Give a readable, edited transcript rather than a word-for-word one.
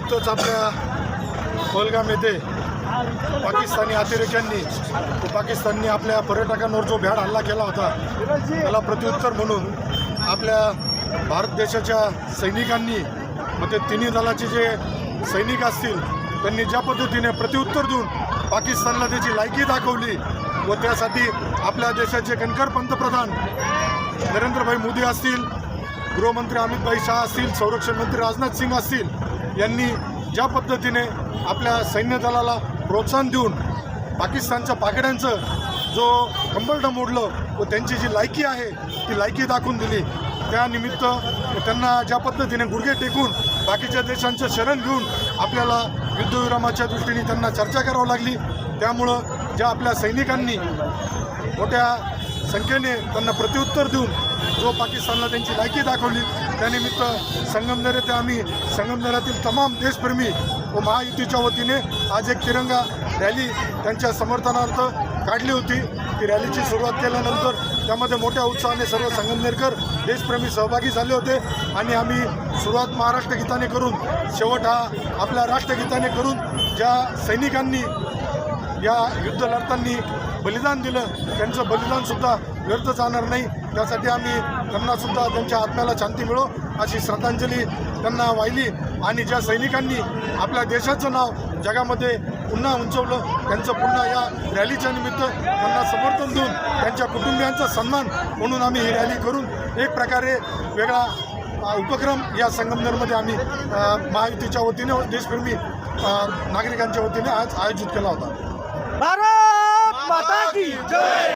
नुकतंच आपल्या पहलगाम येथे पाकिस्तानी अतिरेक्यांनी पाकिस्ताननी आपल्या पर्यटकांवर जो भ्याड हल्ला केला होता त्याला प्रत्युत्तर म्हणून आपल्या भारत देशाच्या सैनिकांनी मग ते तिन्ही दलाचे जे सैनिक असतील त्यांनी ज्या पद्धतीने प्रत्युत्तर देऊन पाकिस्तानला त्याची लायकी दाखवली व त्यासाठी आपल्या देशाचे कणखर पंतप्रधान नरेंद्रभाई मोदी असतील, गृहमंत्री अमित भाई शाह असतील, संरक्षण मंत्री राजनाथ सिंग असतील यांनी ज्या पद्धतीने आपल्या सैन्य दलाला प्रोत्साहन देऊन पाकिस्तानच्या पाकड्यांचं जो कंबरडं मोडलं व त्यांची जी लायकी आहे ती लायकी दाखवून दिली। त्यानिमित्त त्यांना ज्या पद्धतीने गुडघे टेकून बाकीच्या देशांचं शरण घेऊन आपल्याला युद्धविरामाच्या दृष्टीने त्यांना चर्चा करावी लागली। त्यामुळं ज्या आपल्या सैनिकांनी मोठ्या संख्येने त्यांना प्रत्युत्तर देऊन जो पाकिस्तानला त्यांची लायकी दाखवली त्यानिमित्त संगमनेर येथे आम्ही संगमनेरातील तमाम देशप्रेमी व महायुतीच्या वतीने आज एक तिरंगा रॅली त्यांच्या समर्थनार्थ काढली होती। ती रॅलीची सुरुवात केल्यानंतर त्यामध्ये मोठ्या उत्साहाने सर्व संगमनेरकर देशप्रेमी सहभागी झाले होते आणि आम्ही सुरुवात महाराष्ट्र गीताने करून शेवट हा आपल्या राष्ट्रगीताने करून ज्या सैनिकांनी या युद्ध लढताना बलिदान दिलं त्यांचं बलिदानसुद्धा व्यर्थ जाणार नाही त्यासाठी आम्ही त्यांनासुद्धा त्यांच्या आत्म्याला शांती मिळो अशी श्रद्धांजली त्यांना वाहिली आणि ज्या सैनिकांनी आपल्या देशाचं नाव जगामध्ये पुन्हा उंचवलं त्यांचं पुन्हा या रॅलीच्या निमित्त त्यांना समर्थन देऊन त्यांच्या कुटुंबियांचा सन्मान म्हणून आम्ही ही रॅली करून एक प्रकारे वेगळा उपक्रम या संगमनेरमध्ये आम्ही महायुतीच्या वतीने देशप्रेमी नागरिकांच्या वतीने आज आयोजित केला होता। भारत माता की जय।